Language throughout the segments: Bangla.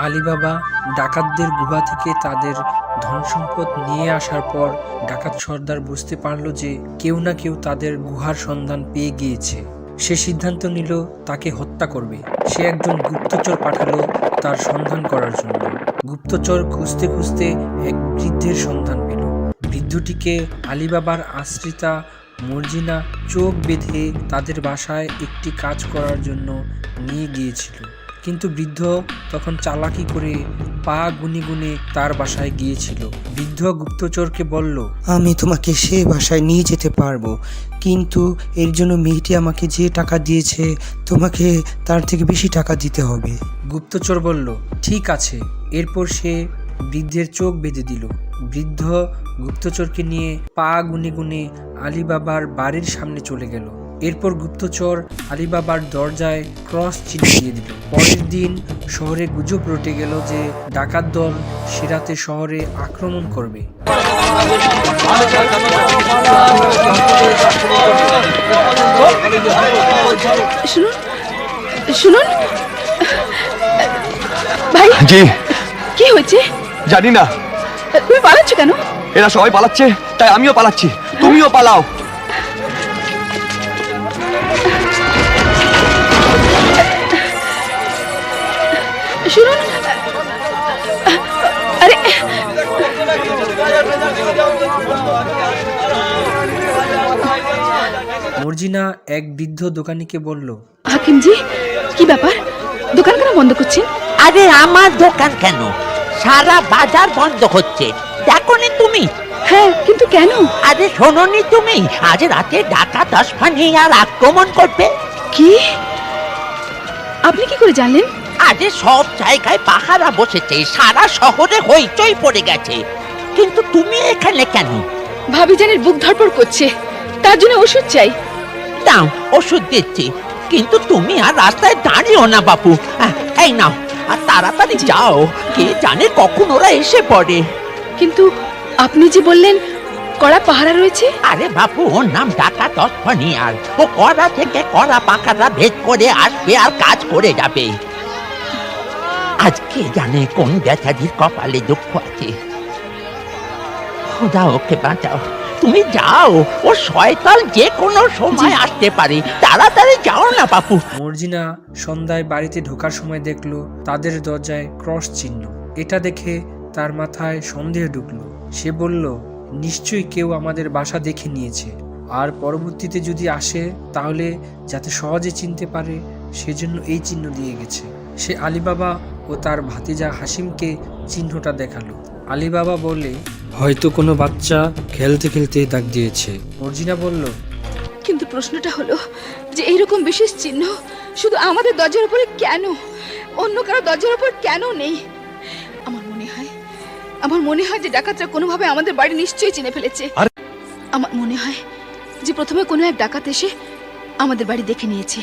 আলীবাবা ডাকাতদের গুহা থেকে তাদের ধনসম্পদ নিয়ে আসার পর ডাকাত সর্দার বুঝতে পারল যে কেউ না কেউ তাদের গুহার সন্ধান পেয়ে গিয়েছে। সে সিদ্ধান্ত নিল তাকে হত্যা করবে। সে একজন গুপ্তচর পাঠালো তার সন্ধান করার জন্য। গুপ্তচর খুঁজতে খুঁজতে এক বৃদ্ধের সন্ধান পেল। বৃদ্ধটিকে আলীবাবার আশ্রিতা মর্জিনা চোখ বেঁধে তাদের বাসায় একটি কাজ করার জন্য নিয়ে গিয়েছিল। কিন্তু বৃদ্ধ তখন চালাকি করে পা গুনে গুনে তার বাসায় গিয়েছিল। বৃদ্ধ গুপ্তচরকে বলল, আমি তোমাকে সে বাসায় নিয়ে যেতে পারবো, কিন্তু এর জন্য মেয়েটি আমাকে যে টাকা দিয়েছে তোমাকে তার থেকে বেশি টাকা দিতে হবে। গুপ্তচর বলল, ঠিক আছে। এরপর সে বৃদ্ধের চোখ বেঁধে দিল। বৃদ্ধ গুপ্তচরকে নিয়ে পা গুনে গুনে আলীবাবার বাড়ির সামনে চলে গেল। এরপর গুপ্তচর আলীবাবার দরজায় ক্রস চিহ্ন দিয়ে দিল। পরের দিন শহরে গুজব রটে গেল যে ডাকাত দল সে রাতে শহরে আক্রমণ করবে। শুনুন শুনুন ভাই, জি কি হয়েছে? জানি না, তুমি পালাচ্ছ কেন? এরা সবাই পালাচ্ছে, তাই আমিও পালাচ্ছি। তুমিও পালাও। শুনুন, আরে মর্জিনা এক বৃদ্ধ দোকানিকে বলল, হাকিমজি, কি ব্যাপার? দোকান কেন বন্ধ করছেন? আরে আমার দোকান কেন, সারা বাজার বন্ধ হচ্ছে, দেখোনি তুমি? হ্যাঁ, কিন্তু কেন? আরে শোনোনি তুমি, আজ রাতে ডাকাত আসমানি আর আক্রমণ করবে। কি? আপনি কি করে জানলেন? আরে সব জায়গায় পাহারা বসেছে, সারা শহরে হইচই পড়ে গেছে, কিন্তু তুমি এখানে কেন? ভাবিজানের বুক ধড়ফড় করছে, তার জন্য ওষুধ চাই। দাও, ওষুধ দিচ্ছি, কিন্তু তুমি আর রাস্তায় দাঁড়িও না বাপু। এই নাও, আর তাড়াতাড়ি যাও, কে জানে কখন ওরা এসে পড়ে। কিন্তু আপনি যে বললেন কড়া পাহারা রয়েছে। আরে বাপু, ওর নাম ডাকাত আসমানি, আর ও কড়া থেকে কড়া পাখারা ভেদ করে আসবে আর কাজ করে যাবে। আজকে জানে কোন বেচারির কপালে দুঃখ আছে। খোদা ওকে বাঁচাও, তুমি যাও, ও শয়তান যে কোনো সময় আসতে পারে, তাড়াতাড়ি যাও না বাপু। মর্জিনা সন্ধ্যায় বাড়িতে ঢোকার সময় দেখলো তাদের দরজায় ক্রস চিহ্ন। এটা দেখে তার মাথায় সন্দেহ ঢুকলো। সে বলল, নিশ্চয়ই কেউ আমাদের বাসা দেখে নিয়েছে, আর পরবর্তীতে যদি আসে তাহলে যাতে সহজে চিনতে পারে সেজন্য এই চিহ্ন দিয়ে গেছে। সে আলীবাবা ও তার ভাতিজা হাসিমকে চিহ্নটা দেখালো। আলীবাবা বলে, হয়তো কোনো বাচ্চা খেলতে খেলতে দাগ দিয়েছে। মর্জিনা বলল, কিন্তু প্রশ্নটা হলো যে এইরকম বিশেষ চিহ্ন শুধু আমাদের দরজার উপরে কেন, অন্য কারো দরজার উপর কেন নেই? আমার মনে হয় যে ডাকাতরা কোনোভাবে আমাদের বাড়ি নিশ্চয়ই চিনে ফেলেছে। আমার মনে হয় যে প্রথমে কোনো এক ডাকাত এসে আমাদের বাড়ি দেখে নিয়েছে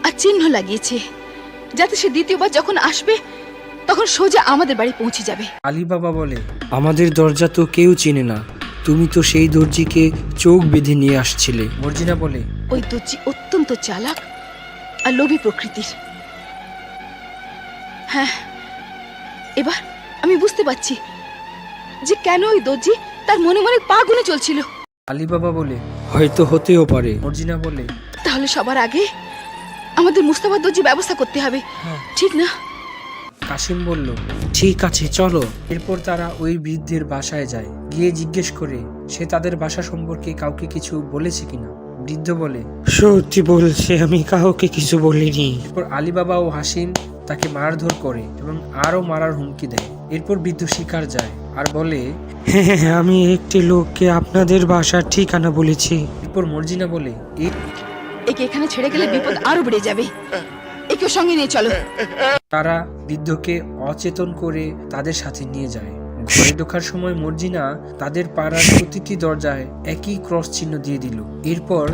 আর চিহ্ন লাগিয়েছে, যাতে সে দ্বিতীয়বার যখন আসবে তখন সোজা আমাদের বাড়ি পৌঁছে যাবে। আলীবাবা বলে, আমাদের দরজা তো কেউ চিনে না, তুমি তো সেই দর্জিকে চোখ বেঁধে নিয়ে আসছিলে। মর্জিনা বলে, ওই দর্জি অত্যন্ত চালাক আর লোভী প্রকৃতির। হ্যাঁ, এবার আমি বুঝতে পারছি যে কেন ওই দর্জি তার মনে মনে পা গুনে চলছিল। আলীবাবা বলে, হয়তো হতেও পারে। মর্জিনা বলে, তাহলে সবার আগে আমাদের মুস্তাফা দর্জি ব্যবস্থা করতে হবে, ঠিক না? কাশিম বলল, ঠিক আছে, চলো। এরপর তারা ওই বৃদ্ধের বাসায় যায়। গিয়ে জিজ্ঞেস করে সে তাদের বাসা সম্পর্কে কাউকে কিছু বলেছে কিনা। বৃদ্ধ বলে, সত্যি বলছে, আমি কাউকে কিছু বলিনি। এরপর আলীবাবা ও হাসিম তাকে মারধর করে এবং আরো মারার হুমকি দেয়। এরপর বৃদ্ধ শিকার যায় আর বলে, হ্যাঁ, আমি একটি লোককে আপনাদের বাসার ঠিকানা বলেছি। এরপর মর্জিনা বলে, একে এখানে ছেড়ে গেলে বিপদ আরো বেড়ে যাবে, একে সঙ্গে নিয়ে চলো। তারা বৃদ্ধকে অচেতন করে তাদের সাথে নিয়ে যায়। ঘরে ঢোকার সময় মর্জিনা তাদের পাড়ার প্রতিটি দরজায় একই ক্রস চিহ্ন দিয়ে দিল। এরপর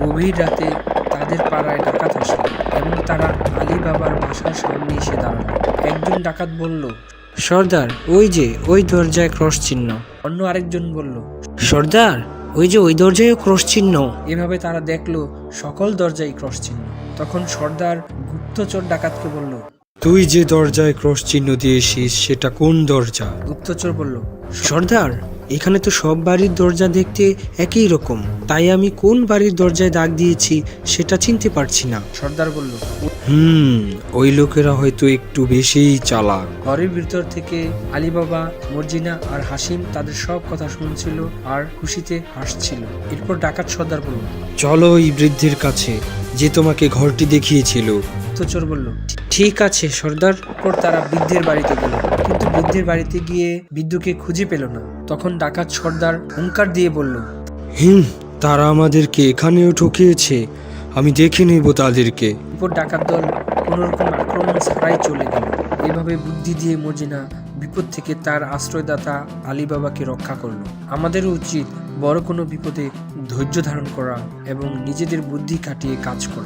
গভীর রাতে তাদের পাড়ায় ডাকাত আসলো এবং তারা আলীবাবার বাসার সামনে এসে দাঁড়ালো। একজন ডাকাত বলল, সর্দার, ওই যে ওই দরজায় ক্রস চিহ্ন। অন্য আরেকজন বলল, সর্দার, ওই যে ওই দরজায় ক্রস চিহ্ন। এভাবে তারা দেখলো সকল দরজায় ক্রস চিহ্ন। তখন সর্দার গুপ্তচর ডাকাতকে বলল, তুই যে দরজায় ক্রস চিহ্ন দিয়েছিস সেটা কোন দরজা? গুপ্তচর বলল, সর্দার, এখানে তো সব বাড়ির দরজা দেখতে একই রকম, তাই আমি কোন বাড়ির দরজায় দাগ দিয়েছি সেটা চিনতে পারছি না। সর্দার বলল। ওই লোকেরা হয়তো একটু বেশিই চালাক। ঘরের ভিতর থেকে আলীবাবা, মর্জিনা আর হাসিম তাদের সব কথা শুনছিল আর খুশিতে হাসছিল। এরপর ডাকাত সর্দার বলল, চলো এই বৃদ্ধের কাছে, যে তোমাকে ঘরটি দেখিয়েছিল। গুপ্তচর বলল। ঠিক আছে সর্দার। এরপর তারা বৃদ্ধের বাড়িতে গেল, কিন্তু বৃদ্ধের বাড়িতে গিয়ে বৃদ্ধকে খুঁজে পেল না। তখন ডাকাত সর্দার হুঙ্কার দিয়ে বলল, তারা আমাদেরকে এখানেও ঠকিয়েছে, আমি দেখে নেব তাদেরকে। এরপর ডাকাত দল কোনোরকম আক্রমণ ছাড়াই চলে গেল। এভাবে বুদ্ধি দিয়ে মর্জিনা বিপদ থেকে তার আশ্রয়দাতা আলীবাবাকে রক্ষা করলো। আমাদেরও উচিত বড় কোনো বিপদে ধৈর্য ধারণ করা এবং নিজেদের বুদ্ধি খাটিয়ে কাজ করা।